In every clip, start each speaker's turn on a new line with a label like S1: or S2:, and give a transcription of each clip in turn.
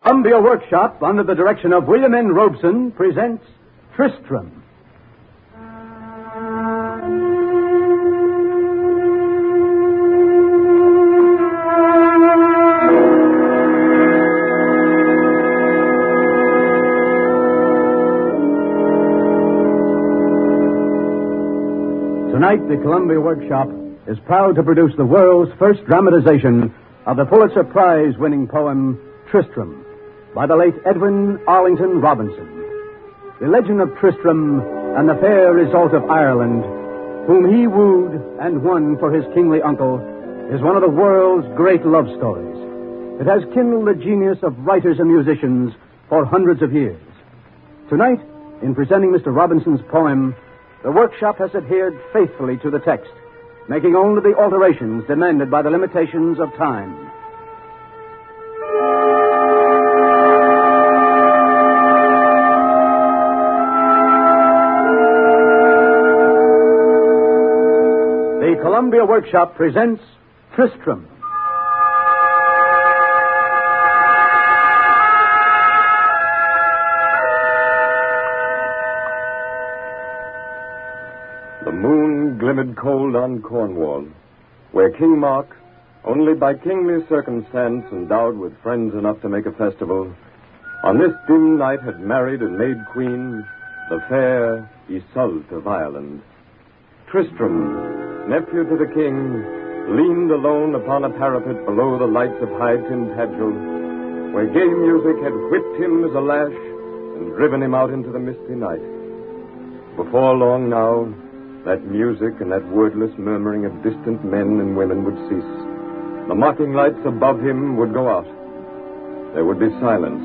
S1: Columbia Workshop, under the direction of William N. Robeson, presents Tristram. Tonight, the Columbia Workshop is proud to produce the world's first dramatization of the Pulitzer Prize-winning poem, Tristram, by the late Edwin Arlington Robinson. The legend of Tristram and the fair Isolde of Ireland, whom he wooed and won for his kingly uncle, is one of the world's great love stories. It has kindled the genius of writers and musicians for hundreds of years. Tonight, in presenting Mr. Robinson's poem, the workshop has adhered faithfully to the text, making only the alterations demanded by the limitations of time. The Columbia Workshop presents Tristram.
S2: The moon glimmered cold on Cornwall, where King Mark, only by kingly circumstance endowed with friends enough to make a festival, on this dim night had married and made queen the fair Isolde of Ireland. Tristram, nephew to the king, leaned alone upon a parapet below the lights of High Tintagel, where gay music had whipped him as a lash and driven him out into the misty night. Before long now, that music and that wordless murmuring of distant men and women would cease. The mocking lights above him would go out. There would be silence,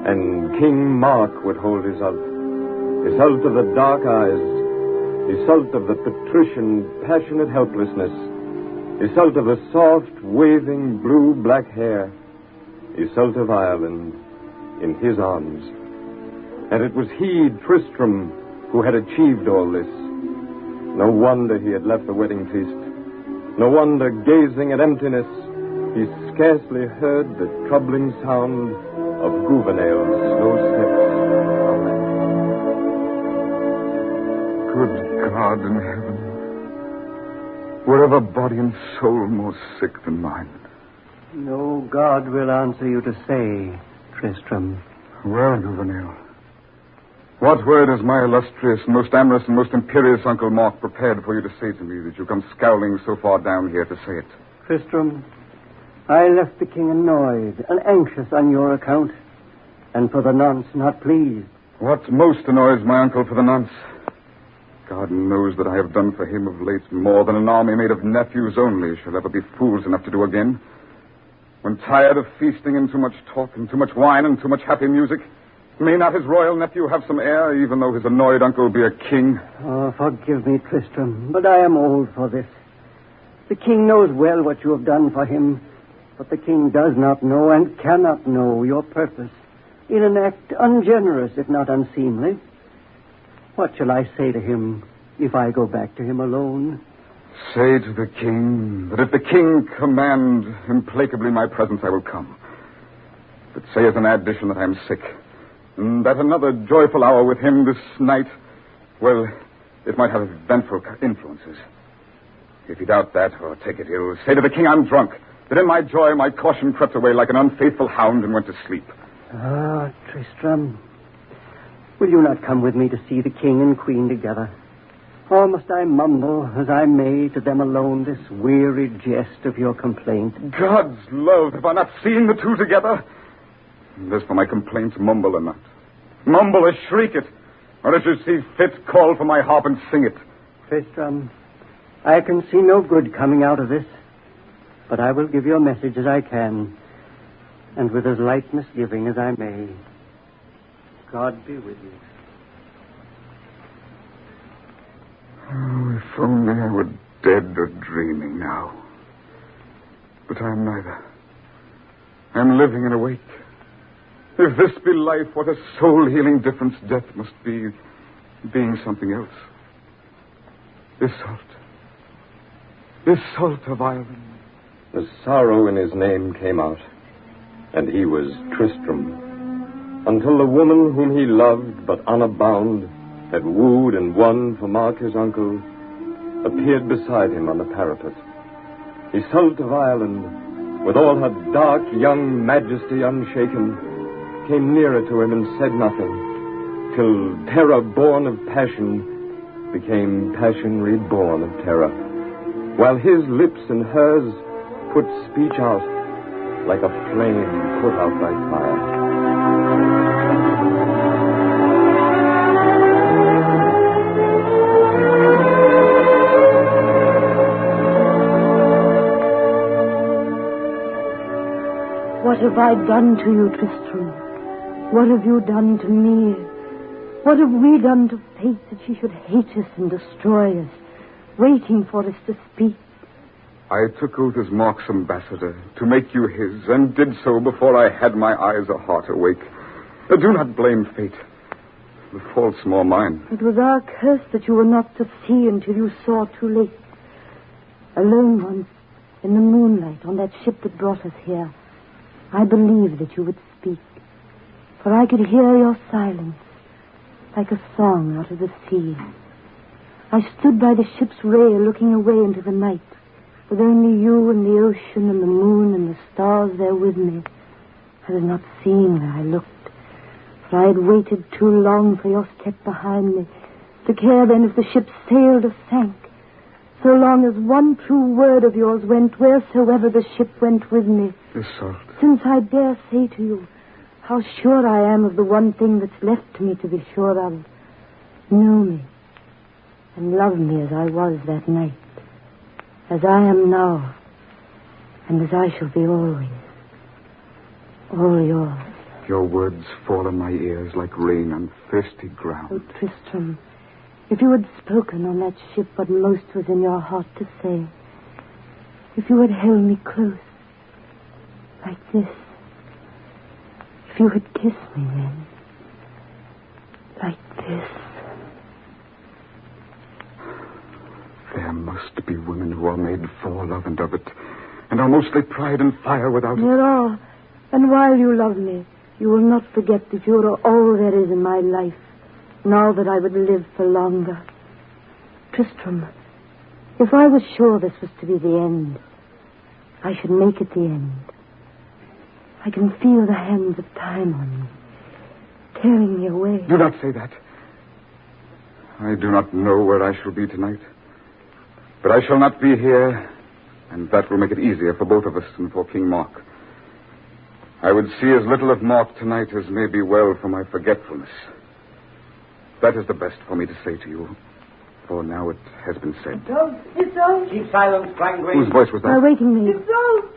S2: and King Mark would hold Isolde. Isolde of the dark eyes, Isolde of the patrician, passionate helplessness, Isolde of the soft, waving, blue-black hair, Isolde of Ireland, in his arms. And it was he, Tristram, who had achieved all this. No wonder he had left the wedding feast. No wonder, gazing at emptiness, he scarcely heard the troubling sound of Gouvernail's slow steps.
S3: Good God in heaven, wherever body and soul more sick than mine.
S4: No God will answer you to say, Tristram.
S3: Well, Gouvernail, what word has my illustrious, most amorous, and most imperious Uncle Mark prepared for you to say to me that you come scowling so far down here to say it?
S4: Tristram, I left the king annoyed and anxious on your account, and for the nonce not pleased.
S3: What most annoys my uncle for the nonce? God knows that I have done for him of late more than an army made of nephews only shall ever be fools enough to do again. When tired of feasting and too much talk and too much wine and too much happy music, may not his royal nephew have some heir, even though his annoyed uncle be a king?
S4: Oh, forgive me, Tristram, but I am old for this. The king knows well what you have done for him, but the king does not know and cannot know your purpose in an act ungenerous, if not unseemly. What shall I say to him if I go back to him alone?
S3: Say to the king that if the king command implacably my presence, I will come. But say as an addition that I am sick, and that another joyful hour with him this night, well, it might have eventful influences. If you doubt that, or take it ill, say to the king I'm drunk, that in my joy my caution crept away like an unfaithful hound and went to sleep.
S4: Ah, Tristram, will you not come with me to see the king and queen together? Or must I mumble, as I may, to them alone this weary jest of your complaint?
S3: God's love, have I not seen the two together? And as for my complaints, mumble or not. Mumble or shriek it, or as you see fit, call for my harp and sing it.
S4: Tristram, I can see no good coming out of this, but I will give your message as I can, and with as light misgiving as I may. God be with you.
S3: Oh, if only I were dead or dreaming now. But I am neither. I am living and awake. If this be life, what a soul-healing difference death must be, being something else. Isolde of Ireland.
S2: The sorrow in his name came out. and he was Tristram. Until the woman whom he loved but honor bound had wooed and won for Mark his uncle, appeared beside him on the parapet. Iseult of Ireland, with all her dark young majesty unshaken, came nearer to him and said nothing, till terror born of passion became passion reborn of terror, while his lips and hers put speech out like a flame put out by fire.
S5: What have I done to you, Tristram? What have you done to me? What have we done to fate that she should hate us and destroy us, waiting for us to speak?
S3: I took oath as Mark's ambassador to make you his, and did so before I had my eyes or heart awake. Do not blame fate. The fault's more mine.
S5: It was our curse that you were not to see until you saw too late. Alone once, in the moonlight, on that ship that brought us here, I believed that you would speak, for I could hear your silence, like a song out of the sea. I stood by the ship's rail looking away into the night, with only you and the ocean and the moon and the stars there with me. I was not seeing where I looked, for I had waited too long for your step behind me, to care then if the ship sailed or sank, so long as one true word of yours went wheresoever the ship went with me.
S3: Iseult.
S5: Since I dare say to you how sure I am of the one thing that's left to me to be sure of, know me and love me as I was that night, as I am now, and as I shall be always, all yours.
S3: Your words fall on my ears like rain on thirsty ground.
S5: Oh, Tristram, if you had spoken on that ship what most was in your heart to say, if you had held me close, like this, if you had kissed me then, like this.
S3: There must be women who are made for love and of it, and are mostly pride and fire without it.
S5: There are, and while you love me, you will not forget that you are all there is in my life, now that I would live for longer. Tristram, if I was sure this was to be the end, I should make it the end. I can feel the hands of time on me, tearing me away.
S3: Do not say that. I do not know where I shall be tonight. But I shall not be here, and that will make it easier for both of us and for King Mark. I would see as little of Mark tonight as may be well for my forgetfulness. That is the best for me to say to you, for now it has been said.
S4: Iseult! Keep silence, Franklin.
S3: Whose voice was that?
S5: My waiting maid.
S6: Iseult!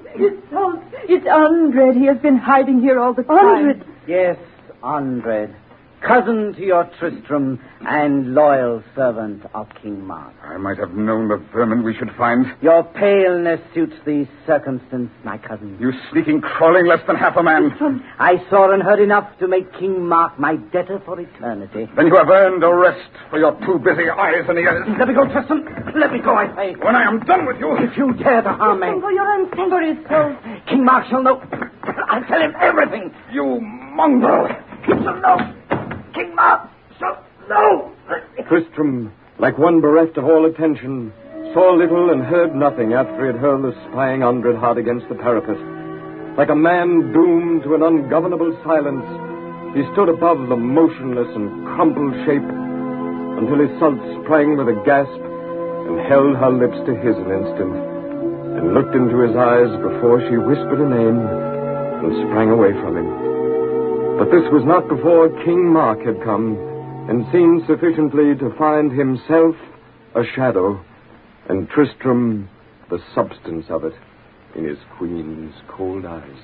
S6: It's Andred. He has been hiding here all the time.
S5: Andred!
S4: Yes, Andred. Cousin to your Tristram and loyal servant of King Mark.
S3: I might have known the vermin we should find.
S4: Your paleness suits the circumstance, my cousin.
S3: You sneaking, crawling less than half a man.
S4: I saw and heard enough to make King Mark my debtor for eternity.
S3: Then you have earned a rest for your too busy eyes and ears.
S4: Let me go, Tristam. Let me go, I say.
S3: When I am done with you...
S4: If you dare to harm me...
S6: For your own sake. For Iseult.
S4: King Mark shall know. I'll tell him everything.
S3: You mongrel.
S4: He shall know. King Mark shall know.
S2: Tristram, like one bereft of all attention, saw little and heard nothing after he had hurled the spying Andred hard against the parapet. Like a man doomed to an ungovernable silence, he stood above the motionless and crumpled shape until Iseult sprang with a gasp and held her lips to his an instant and looked into his eyes before she whispered a name and sprang away from him. But this was not before King Mark had come and seen sufficiently to find himself a shadow and Tristram the substance of it in his queen's cold eyes.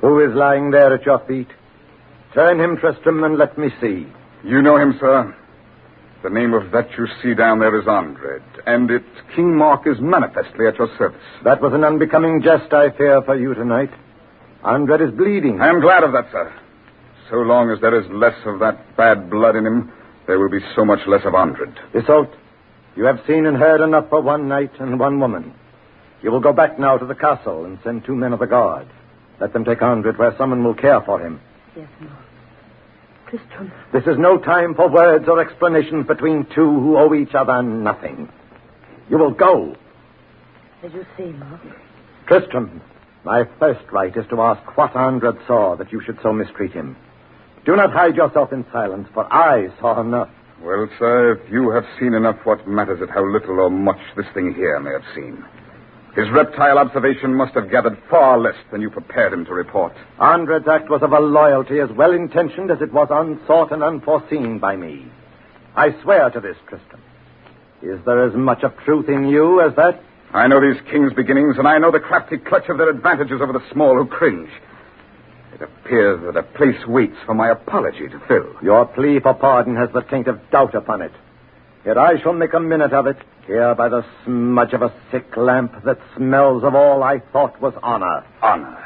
S7: Who is lying there at your feet? Turn him, Tristam, and let me see.
S3: You know him, sir. The name of that you see down there is Andred, and King Mark is manifestly at your service.
S7: That was an unbecoming jest, I fear, for you tonight. Andred is bleeding.
S3: I am glad of that, sir. So long as there is less of that bad blood in him, there will be so much less of Andred.
S7: Iseult, you have seen and heard enough for one night and one woman. You will go back now to the castle and send 2 men of the guard. Let them take Andred where someone will care for him.
S5: Yes, Mark. Tristram.
S7: This is no time for words or explanations between two who owe each other nothing. You will go.
S5: As you say, Mark.
S7: Tristram, my first right is to ask what Andred saw that you should so mistreat him. Do not hide yourself in silence, for I saw enough.
S3: Well, sir, if you have seen enough, what matters it how little or much this thing here may have seen? His reptile observation must have gathered far less than you prepared him to report.
S7: Andred's act was of a loyalty as well-intentioned as it was unsought and unforeseen by me. I swear to this, Tristam. Is there as much of truth in you as that?
S3: I know these kings' beginnings, and I know the crafty clutch of their advantages over the small who cringe. It appears that a place waits for my apology to fill.
S7: Your plea for pardon has the taint of doubt upon it. Yet I shall make a minute of it, here by the smudge of a sick lamp that smells of all I thought was honor.
S3: Honor?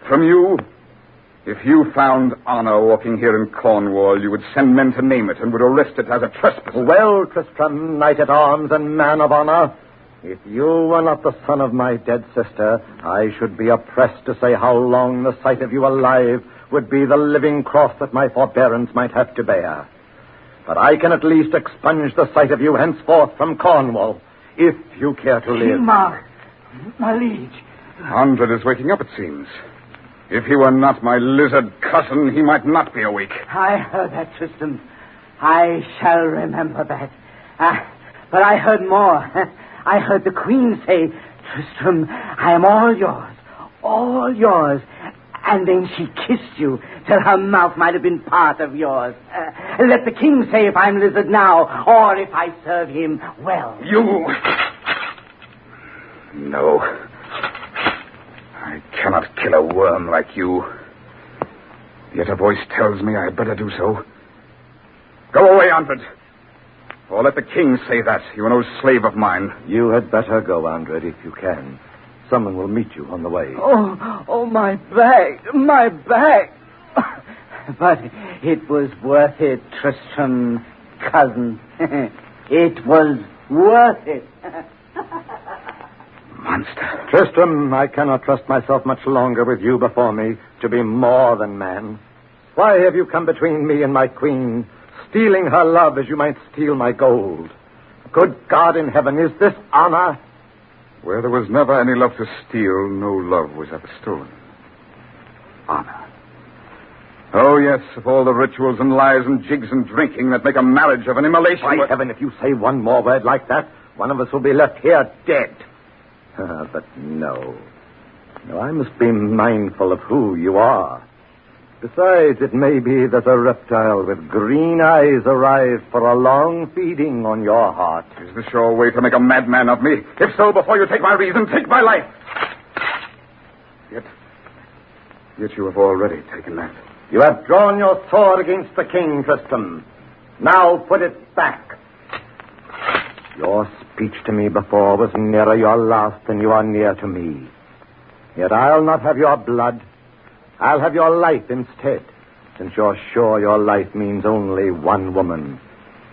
S3: From you? If you found honor walking here in Cornwall, you would send men to name it and would arrest it as a trespasser.
S7: Well, Tristram, knight-at-arms and man of honor, if you were not the son of my dead sister, I should be oppressed to say how long the sight of you alive would be the living cross that my forbearance might have to bear. But I can at least expunge the sight of you henceforth from Cornwall, if you care to live.
S4: My liege.
S3: Andred is waking up, it seems. If he were not my lizard cousin, he might not be awake.
S4: I heard that, Tristam. I shall remember that. But I heard more. I heard the Queen say, Tristram, I am all yours. And then she kissed you till her mouth might have been part of yours. Let the king say if I'm lizard now, or if I serve him well.
S3: You... No. I cannot kill a worm like you. Yet a voice tells me I had better do so. Go away, Andred. Or let the king say that. You are no slave of mine.
S7: You had better go, Andred, if you can. Someone will meet you on the way.
S4: Oh, my back. But it was worth it, Tristram, cousin. It was worth it.
S3: Monster.
S7: Tristram, I cannot trust myself much longer with you before me to be more than man. Why have you come between me and my queen, stealing her love as you might steal my gold? Good God in heaven, is this honor?
S3: Where there was never any love to steal, no love was ever stolen. Honor. Oh, yes, of all the rituals and lies and jigs and drinking that make a marriage of an immolation...
S7: By heaven, if you say one more word like that, one of us will be left here dead. But no, I must be mindful of who you are. Besides, it may be that a reptile with green eyes arrived for a long feeding on your heart.
S3: Is the sure way to make a madman of me? If so, before you take my reason, take my life. Yet you have already taken that.
S7: You have drawn your sword against the king, Tristam. Now put it back. Your speech to me before was nearer your last than you are near to me. Yet I'll not have your blood. I'll have your life instead, since you're sure your life means only one woman.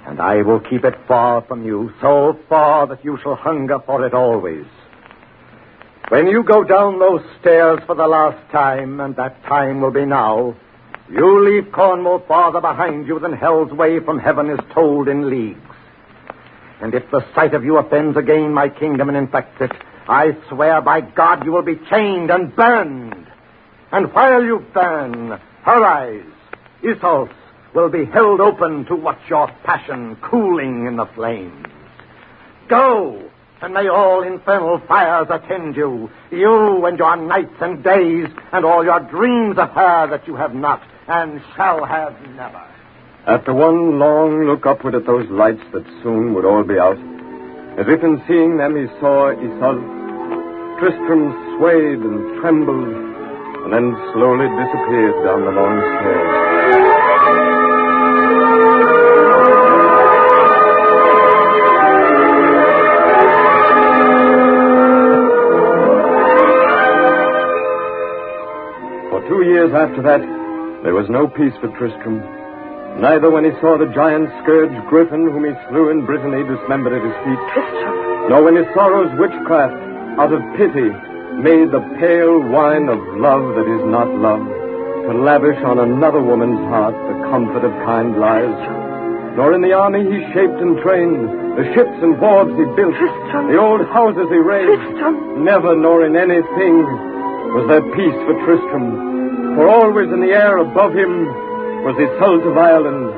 S7: And I will keep it far from you, so far that you shall hunger for it always. When you go down those stairs for the last time, and that time will be now, you leave Cornwall farther behind you than hell's way from heaven is told in leagues. And if the sight of you offends again my kingdom and infects it, I swear by God you will be chained and burned. And while you burn, her eyes, Isol's, will be held open to watch your passion cooling in the flames. Go, and may all infernal fires attend you, you and your nights and days, and all your dreams of her that you have not and shall have never.
S2: After one long look upward at those lights that soon would all be out, as if in seeing them he saw Isol, Tristram swayed and trembled, and then slowly disappeared down the long stairs. For 2 years after that, there was no peace for Tristram. Neither when he saw the giant scourge Griffin, whom he slew in Brittany, dismembered at his feet, nor when he saw Sorrow's witchcraft, out of pity, made the pale wine of love that is not love, to lavish on another woman's heart the comfort of kind lies. Nor in the army he shaped and trained, the ships and wharves he built,
S6: Tristam.
S2: the old houses he raised.
S6: Tristam.
S2: Never nor in anything was there peace for Tristram, for always in the air above him was Iseult of Ireland,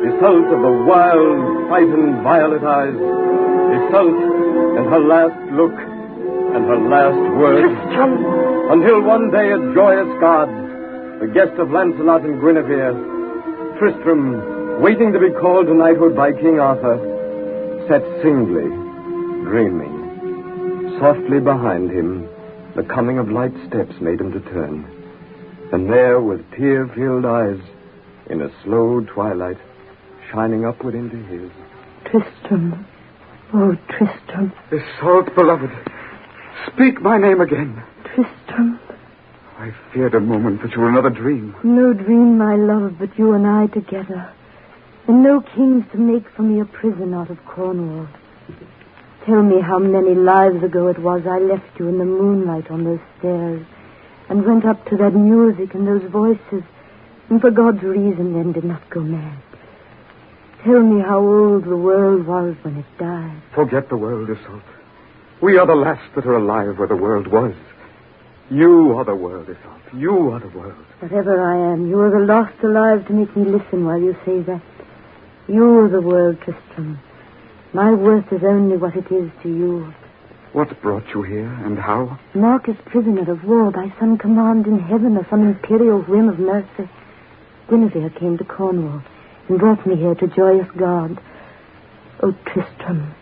S2: Iseult of the wild, frightened violet eyes, Iseult and her last look and her last word.
S6: Tristam.
S2: Until one day at joyous Guard, the guest of Lancelot and Guinevere, Tristram, waiting to be called to knighthood by King Arthur, sat singly, dreaming. Softly behind him, the coming of light steps made him to turn. And there, with tear-filled eyes, in a slow twilight, shining upward into his.
S5: Tristam. Oh, Tristam.
S3: Iseult, beloved, speak my name again.
S5: Tristam.
S3: I feared a moment that you were another dream.
S5: No dream, my love, but you and I together. And no kings to make for me a prison out of Cornwall. Tell me how many lives ago it was I left you in the moonlight on those stairs and went up to that music and those voices and for God's reason then did not go mad. Tell me how old the world was when it died.
S3: Forget the world, Iseult. We are the last that are alive where the world was. You are the world, Iseult. You are the world.
S5: Whatever I am, you are the last alive to make me listen while you say that. You are the world, Tristam. My worth is only what it is to you.
S3: What brought you here and how?
S5: Marcus prisoner of war by some command in heaven or some imperial whim of mercy. Guinevere came to Cornwall and brought me here to joyous God. Oh, Tristram.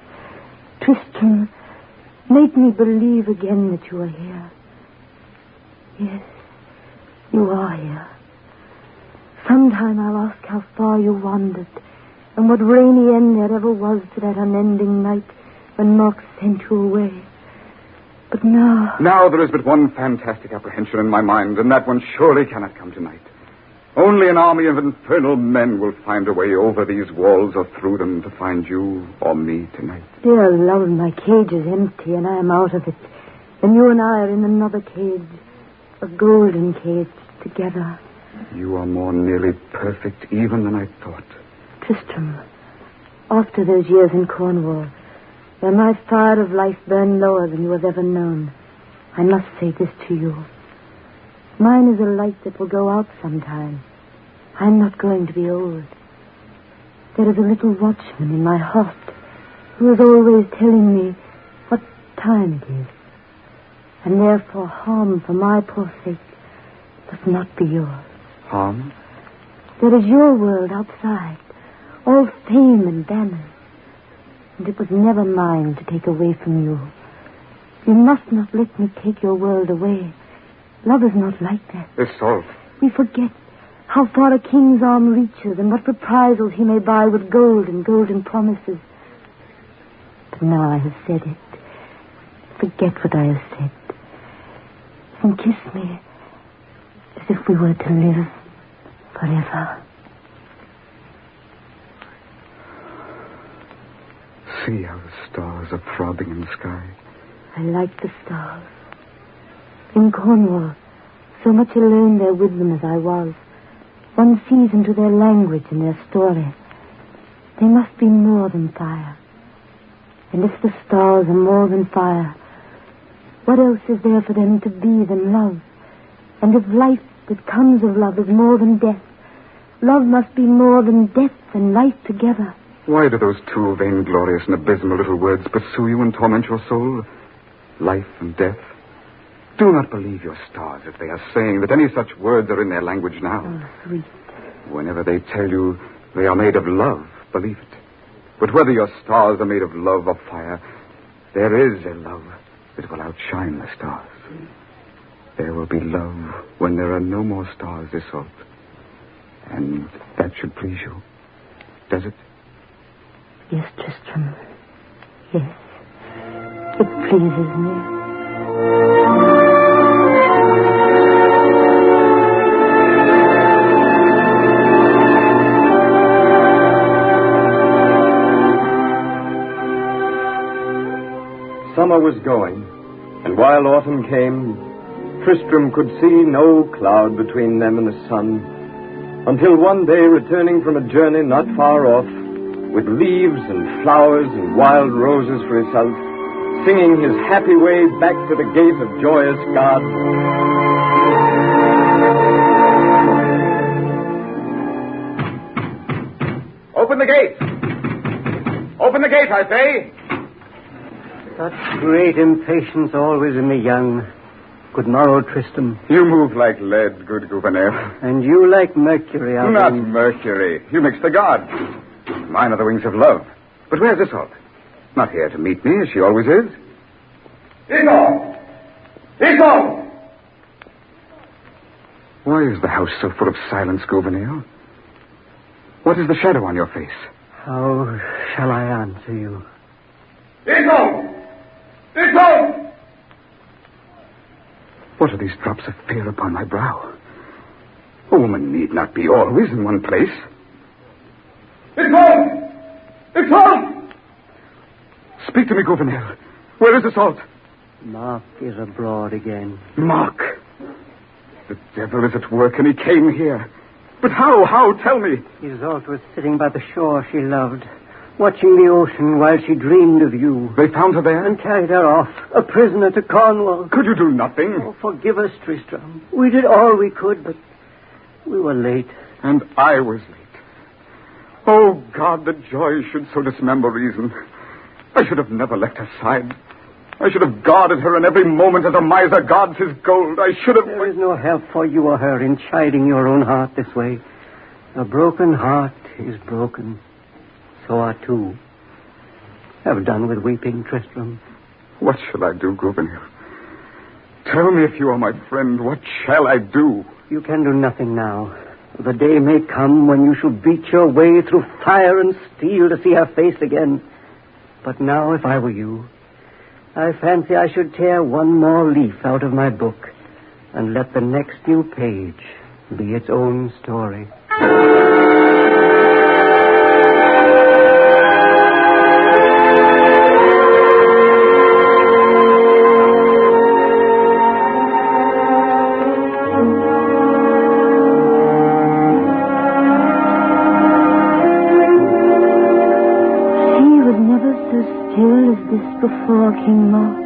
S5: Tristram, make me believe again that you are here. Yes, you are here. Sometime I'll ask how far you wandered and what rainy end there ever was to that unending night when Mark sent you away. But now...
S3: Now there is but one fantastic apprehension in my mind, and that one surely cannot come tonight. Only an army of infernal men will find a way over these walls or through them to find you or me tonight.
S5: Dear love, my cage is empty and I am out of it. And you and I are in another cage, a golden cage, together.
S3: You are more nearly perfect even than I thought.
S5: Tristram, after those years in Cornwall, where my fire of life burned lower than you have ever known, I must say this to you. Mine is a light that will go out sometime. I'm not going to be old. There is a little watchman in my heart who is always telling me what time it is. And therefore harm for my poor sake must not be yours.
S3: Harm?
S5: There is your world outside, all fame and banners. And it was never mine to take away from you. You must not let me take your world away. Love is not like that.
S3: Iseult.
S5: We forget how far a king's arm reaches and what reprisals he may buy with gold and golden promises. But now I have said it. Forget what I have said. And kiss me as if we were to live forever.
S3: See how the stars are throbbing in the sky.
S5: I like the stars. In Cornwall, so much alone there with them as I was, one sees into their language and their story. They must be more than fire. And if the stars are more than fire, what else is there for them to be than love? And if life that comes of love is more than death, love must be more than death and life together.
S3: Why do those two vainglorious and abysmal little words pursue you and torment your soul? Life and death. Do not believe your stars if they are saying that any such words are in their language now.
S5: Oh, sweet.
S3: Whenever they tell you they are made of love, believe it. But whether your stars are made of love or fire, there is a love that will outshine the stars. There will be love when there are no more stars, Iseult. And that should please you. Does it?
S5: Yes, Tristam. Yes. It pleases me.
S2: Summer was going. And while autumn came, Tristram could see no cloud between them and the sun, until one day, returning from a journey not far off, with leaves and flowers and wild roses for himself, singing his happy way back to the gate of joyous God.
S3: Open the gate! Open the gate, I say!
S4: Such great impatience always in the young. Good morrow, Tristam.
S3: You move like lead, good Gouverneur.
S4: And you like Mercury, Irving.
S3: Not Mercury. You mix the gods. Mine are the wings of love. But where's Isolde? Not here to meet me, as she always is. Isolde! Isolde! Why is the house so full of silence, Gouverneur? What is the shadow on your face?
S4: How shall I answer you?
S3: Isolde! Isolde! What are these drops of fear upon my brow? A woman need not be always in one place. Isolde! Isolde! Speak to me, Gouverneur. Where is Isolde?
S4: Mark is abroad again.
S3: Mark! The devil is at work, and he came here. But how? How? Tell me.
S4: Isolde was sitting by the shore she loved, watching the ocean while she dreamed of you.
S3: They found her there?
S4: And carried her off, a prisoner to Cornwall.
S3: Could you do nothing?
S4: Oh, forgive us, Tristram. We did all we could, but we were late.
S3: And I was late. Oh, God, that joy should so dismember reason. I should have never left her side. I should have guarded her in every moment as a miser guards his gold. I should have...
S4: There is no help for you or her in chiding your own heart this way. A broken heart is broken. So are two. Have done with weeping, Tristram.
S3: What shall I do, Gouverneur? Tell me if you are my friend. What shall I do?
S4: You can do nothing now. The day may come when you shall beat your way through fire and steel to see her face again. But now, if I were you, I fancy I should tear one more leaf out of my book and let the next new page be its own story.
S5: Before King Mark.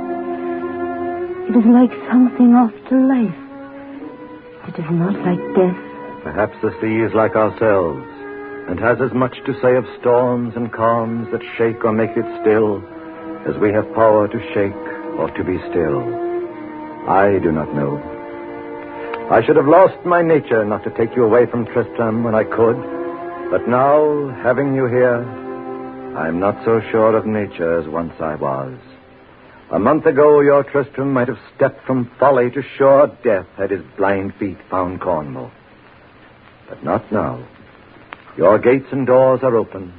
S5: It is like something after life. It is not like death.
S7: Perhaps the sea is like ourselves, and has as much to say of storms and calms that shake or make it still, as we have power to shake or to be still. I do not know. I should have lost my nature not to take you away from Tristam when I could, but now, having you here, I'm not so sure of nature as once I was. A month ago, your Tristram might have stepped from folly to sure death had his blind feet found Cornwall. But not now. Your gates and doors are open.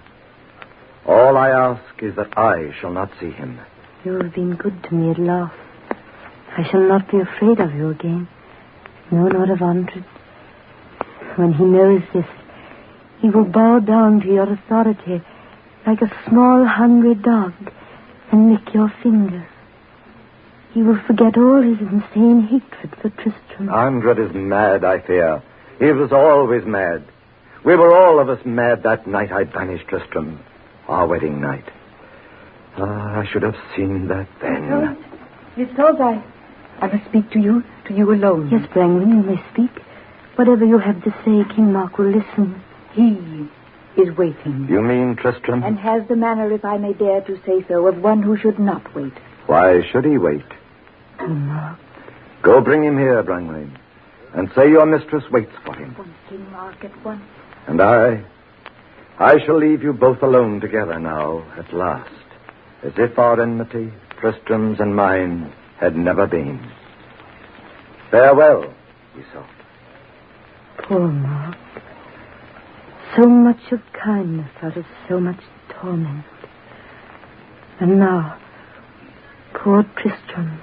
S7: All I ask is that I shall not see him.
S5: You have been good to me at last. I shall not be afraid of you again. No, not of Andred. When he knows this, he will bow down to your authority like a small, hungry dog, and lick your fingers. He will forget all his insane hatred for Tristram.
S7: Andred is mad, I fear. He was always mad. We were all of us mad that night I banished Tristram, our wedding night. I should have seen that then.
S6: Isolde, I must speak to you alone.
S5: Yes, Brangwyn, you may speak. Whatever you have to say, King Mark will listen.
S6: He is waiting.
S7: You mean Tristram?
S6: And has the manner, if I may dare to say so, of one who should not wait.
S7: Why should he wait?
S5: King Mark.
S7: Go bring him here, Brangwyn, and say your mistress waits for him.
S6: Once, King Mark, at once.
S7: And I shall leave you both alone together now, at last, as if our enmity, Tristram's and mine, had never been. Farewell, Isolde.
S5: Poor Mark. So much of kindness out of so much torment. And now, poor Tristram.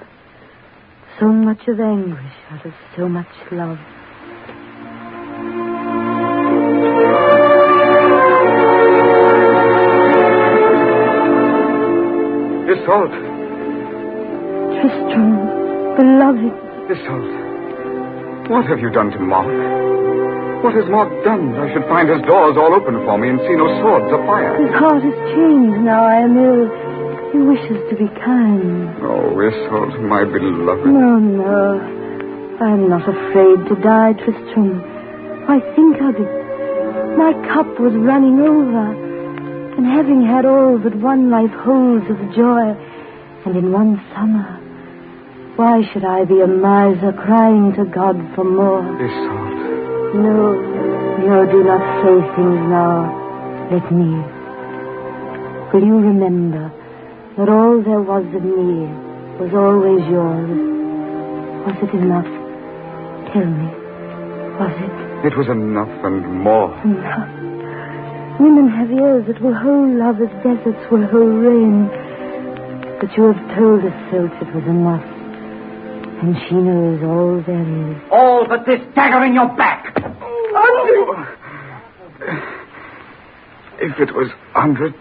S5: So much of anguish out of so much love.
S3: Isolde.
S5: Tristram. love him.
S3: Isolde, what have you done to Mark? What has Mark done? I should find his doors all open for me and see no swords afire.
S5: His heart is changed now I am ill. He wishes to be kind.
S3: Oh, Isolde, my beloved.
S5: No. I am not afraid to die, Tristram. Why, think of it. My cup was running over. And having had all that one life holds of joy, and in one summer, why should I be a miser crying to God for more?
S3: Isolde.
S5: No, do not say things now. Let me. Will you remember that all there was of me was always yours? Was it enough? Tell me, was it?
S3: It was enough and more.
S5: Enough? Women have ears that will hold love as deserts will hold rain. But you have told us, Isolde, it was enough. And she knows all there is.
S7: All but this dagger in your back.
S3: Oh. If it was Andre,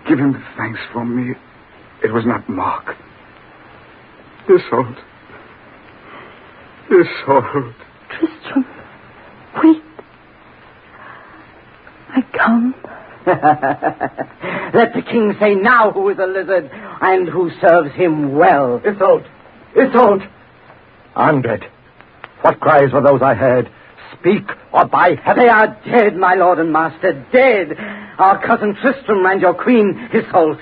S3: give him thanks for me. It was not Mark. Isolde.
S5: Tristram, wait. I come.
S4: Let the king say now who is a lizard and who serves him well.
S7: Isolde! Andre, what cries were those I heard? Speak, or by heaven...
S4: They are dead, my lord and master, dead. Our cousin Tristram and your queen, Isolde.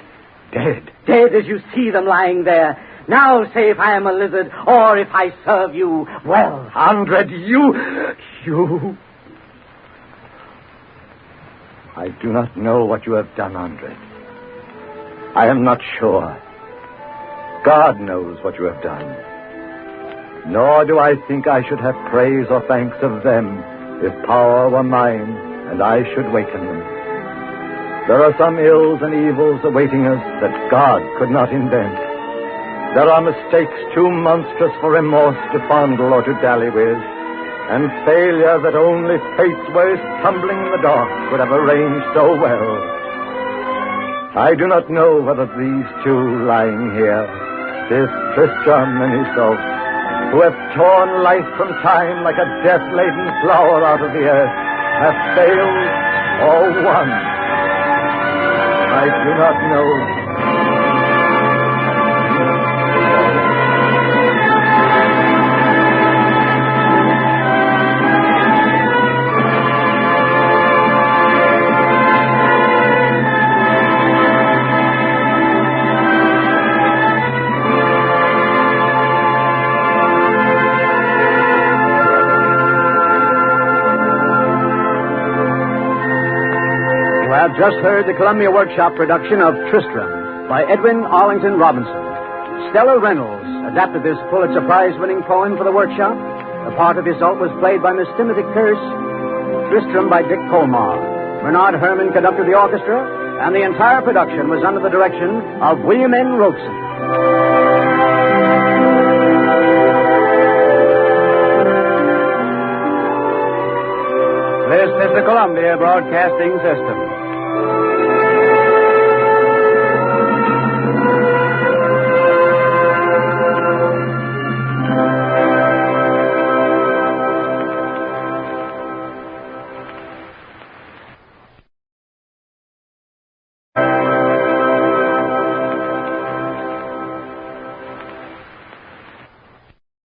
S7: Dead?
S4: Dead as you see them lying there. Now say if I am a lizard, or if I serve you well.
S7: Andre, you... I do not know what you have done, Andre. I am not sure. God knows what you have done. Nor do I think I should have praise or thanks of them if power were mine and I should waken them. There are some ills and evils awaiting us that God could not invent. There are mistakes too monstrous for remorse to fondle or to dally with, and failure that only fate's worst tumbling in the dark could have arranged so well. I do not know whether these two lying here, this Tristam and Isolde, who have torn life from time like a death-laden flower out of the earth, have failed or won. I do not know.
S1: have just heard the Columbia Workshop production of Tristram by Edwin Arlington Robinson. Stella Reynolds adapted this Pulitzer Prize-winning poem for the Workshop. The part of Isolde was played by Miss Timothy Kearse, Tristram by Dick Colmar. Bernard Herrmann conducted the orchestra, and the entire production was under the direction of William N. Robeson. This is the Columbia Broadcasting System.